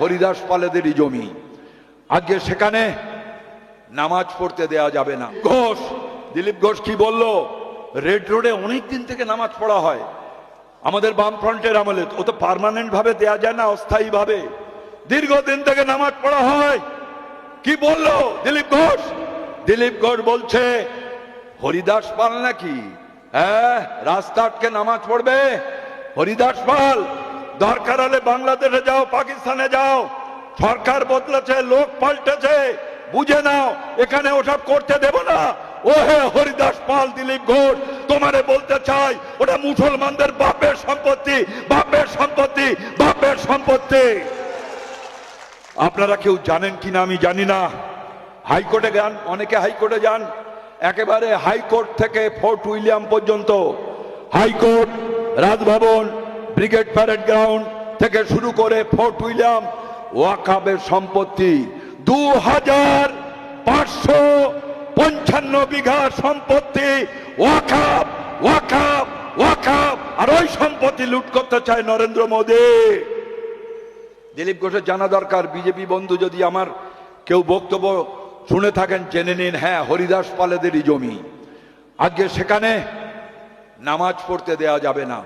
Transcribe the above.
হরিদাস পালেদেরই জমি, আজকে সেখানে নামাজ পড়তে দেয়া যাবে না। ঘোষ, দিলীপ ঘোষ কি বলল? রেড রোডে অনেক দিন থেকে নামাজ পড়া হয় আমাদের বামফ্রন্টের আমলে, ও তো পার্মানেন্ট ভাবে দেয়া যায় না, অস্থায়ী ভাবে দীর্ঘদিন থেকে নামাজ পড়া হয়। কি বললো দিলীপ ঘোষ? দিলীপ ঘোষ বলছে হরিদাস পাল নাকি রাস্তা আটকে নামাজ পড়বে? হরিদাস পাল, দরকার হলে বাংলাদেশে যাও, পাকিস্তানে যাও, সরকার বদলেছে, লোক পাল্টেছে, বুঝে নাও, এখানে ওসব করতে দেব না। ও হে হরিদাস পাল, দিলীপ ঘোষ, তোমারে বলতে চাই, ওটা মুসলমানদের বাপের সম্পত্তি, বাপের সম্পত্তি, বাপের সম্পত্তি। আপনারা কেউ জানেন কিনা আমি জানি না, হাইকোর্টে যান, অনেকে হাইকোর্টে যান, একেবারে হাইকোর্ট থেকে ফোর্ট উইলিয়াম পর্যন্ত, high court, Raj Bhavan, brigade parade ground থেকে শুরু করে ফোর্ট উইলিয়াম, ওয়াকাবের সম্পত্তি 2555 বিঘা সম্পত্তি ওয়াকাব, ওয়াকাব, ওয়াকাব। আর ওই সম্পত্তি লুট করতে চায় নরেন্দ্র মোদী। দিলীপ ঘোষের জানা দরকার, বিজেপি বন্ধু যদি আমার কেউ বক্তব্য শুনে থাকেন জেনে নিন, হ্যাঁ হরিদাস পালেদেরই জমি, আজকে সেখানে নামাজ পড়তে দেয়া যাবে না।